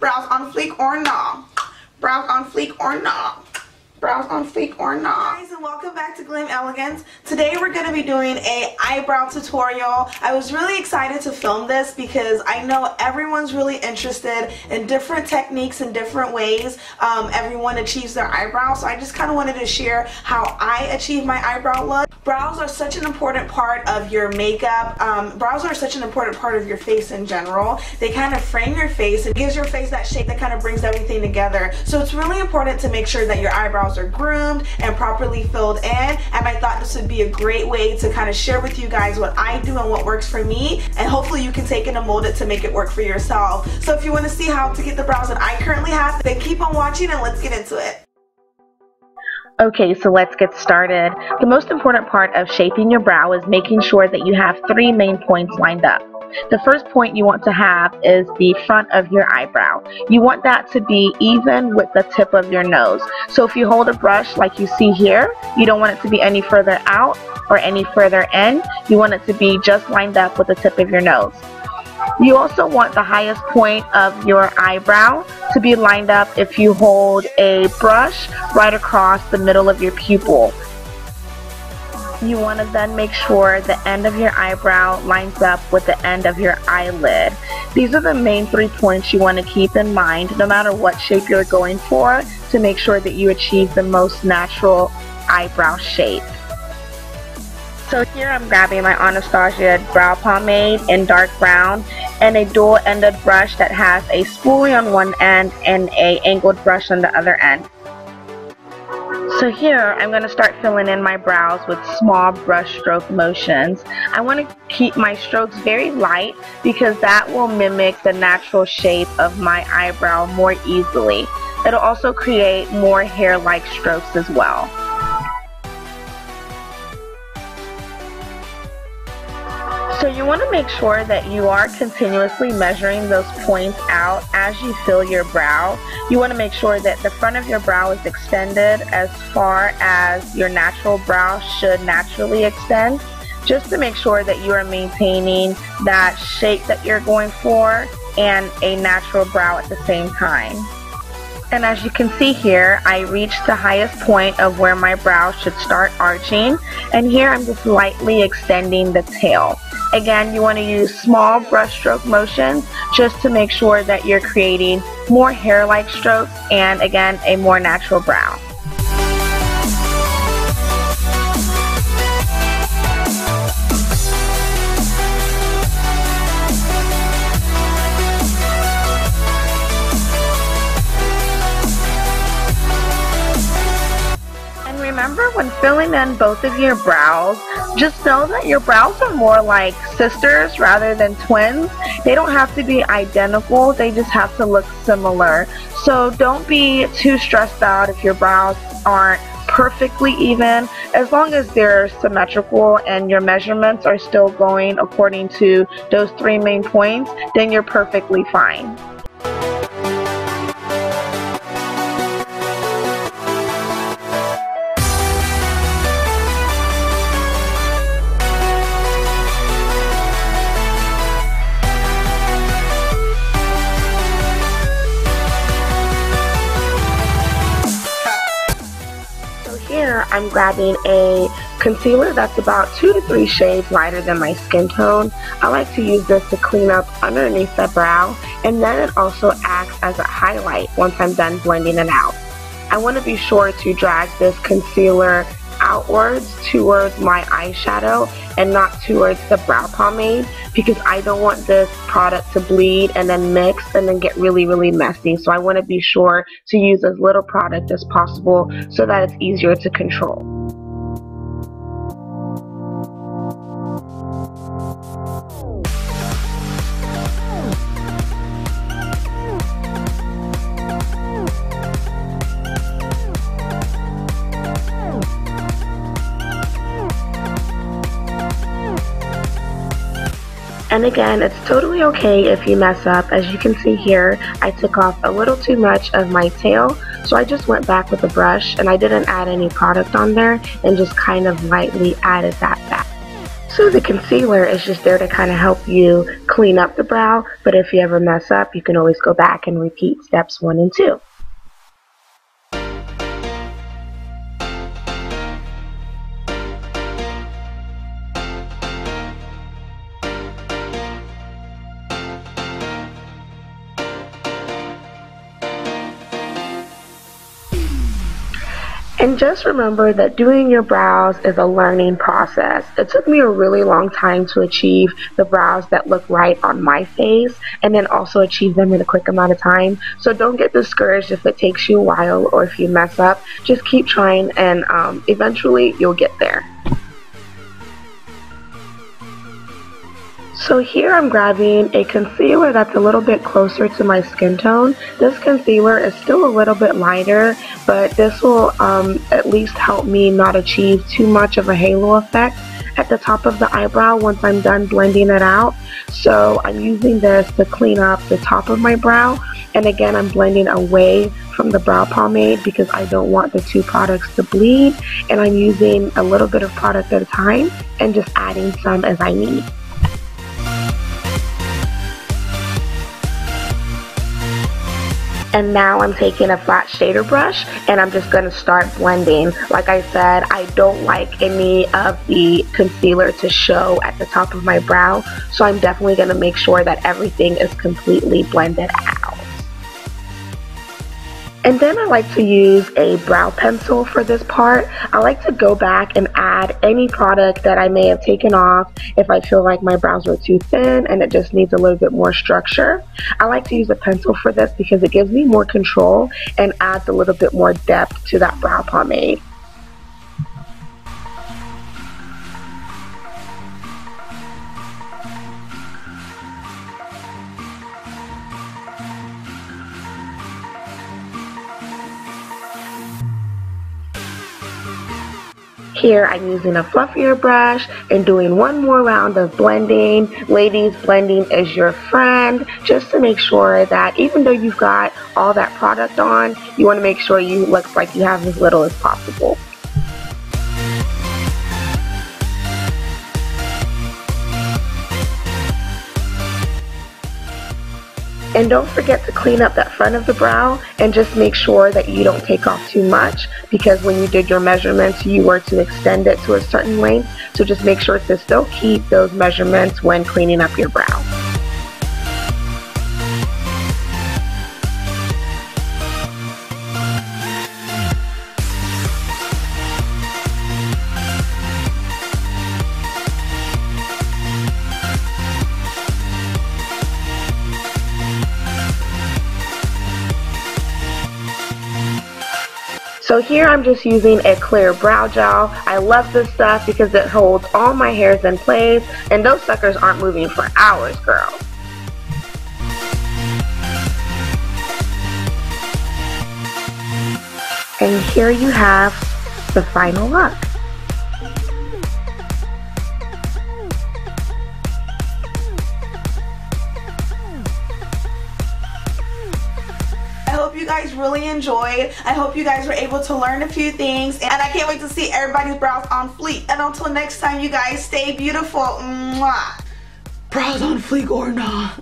Brows on fleek or nah? Brows on fleek or nah? Brows on fleek or not. Guys, and welcome back to Glam Elegance. Today we're going to be doing a eyebrow tutorial. I was really excited to film this because I know everyone's really interested in different techniques and different ways everyone achieves their eyebrows. So I just kind of wanted to share how I achieve my eyebrow look. Brows are such an important part of your makeup. Brows are such an important part of your face in general. They kind of frame your face. It gives your face that shape that kind of brings everything together. So it's really important to make sure that your eyebrows are groomed and properly filled in, and I thought this would be a great way to kind of share with you guys what I do and what works for me, and hopefully you can take it and mold it to make it work for yourself. So if you want to see how to get the brows that I currently have, then keep on watching and let's get into it. Okay, so let's get started. The most important part of shaping your brow is making sure that you have three main points lined up. The first point you want to have is the front of your eyebrow. You want that to be even with the tip of your nose. So if you hold a brush like you see here, you don't want it to be any further out or any further in. You want it to be just lined up with the tip of your nose. You also want the highest point of your eyebrow to be lined up if you hold a brush right across the middle of your pupil. You want to then make sure the end of your eyebrow lines up with the end of your eyelid. These are the main 3 points you want to keep in mind no matter what shape you're going for, to make sure that you achieve the most natural eyebrow shape. So here I'm grabbing my Anastasia brow pomade in dark brown and a dual-ended brush that has a spoolie on one end and a angled brush on the other end. So here I'm going to start filling in my brows with small brush stroke motions. I want to keep my strokes very light because that will mimic the natural shape of my eyebrow more easily. It'll also create more hair-like strokes as well. So you want to make sure that you are continuously measuring those points out as you fill your brow. You want to make sure that the front of your brow is extended as far as your natural brow should naturally extend, just to make sure that you are maintaining that shape that you're going for and a natural brow at the same time. And as you can see here, I reached the highest point of where my brow should start arching, and here I'm just lightly extending the tail. Again, you want to use small brush stroke motions just to make sure that you're creating more hair-like strokes and, again, a more natural brow. Remember, when filling in both of your brows, just know that your brows are more like sisters rather than twins. They don't have to be identical, they just have to look similar. So don't be too stressed out if your brows aren't perfectly even. As long as they're symmetrical and your measurements are still going according to those 3 main points, then you're perfectly fine. Here I'm grabbing a concealer that's about 2 to 3 shades lighter than my skin tone. I like to use this to clean up underneath the brow, and then it also acts as a highlight once I'm done blending it out. I want to be sure to drag this concealer outwards towards my eyeshadow and not towards the brow pomade, because I don't want this product to bleed and then mix and then get really messy. So I want to be sure to use as little product as possible so that it's easier to control. And again, it's totally okay if you mess up. As you can see here, I took off a little too much of my tail, so I just went back with a brush and I didn't add any product on there and just kind of lightly added that back. So the concealer is just there to kind of help you clean up the brow, but if you ever mess up, you can always go back and repeat steps 1 and 2. And just remember that doing your brows is a learning process. It took me a really long time to achieve the brows that look right on my face, and then also achieve them in a quick amount of time. So don't get discouraged if it takes you a while or if you mess up. Just keep trying, and eventually you'll get there. So here I'm grabbing a concealer that's a little bit closer to my skin tone. This concealer is still a little bit lighter, but this will at least help me not achieve too much of a halo effect at the top of the eyebrow once I'm done blending it out. So I'm using this to clean up the top of my brow, and again I'm blending away from the brow pomade because I don't want the two products to bleed, and I'm using a little bit of product at a time and just adding some as I need. And now I'm taking a flat shader brush and I'm just going to start blending. Like I said, I don't like any of the concealer to show at the top of my brow, so I'm definitely going to make sure that everything is completely blended out. And then I like to use a brow pencil for this part. I like to go back and add any product that I may have taken off if I feel like my brows were too thin and it just needs a little bit more structure. I like to use a pencil for this because it gives me more control and adds a little bit more depth to that brow pomade. Here I'm using a fluffier brush and doing one more round of blending. Ladies, blending is your friend, just to make sure that even though you've got all that product on, you want to make sure you look like you have as little as possible. And don't forget to clean up that front of the brow and just make sure that you don't take off too much, because when you did your measurements you were to extend it to a certain length, so just make sure to still keep those measurements when cleaning up your brow. So here I'm just using a clear brow gel. I love this stuff because it holds all my hairs in place, and those suckers aren't moving for hours, girl. And here you have the final look. I hope you guys really enjoyed. I hope you guys were able to learn a few things, and I can't wait to see everybody's brows on fleek. And until next time, you guys stay beautiful. Mwah. Brows on fleek or not.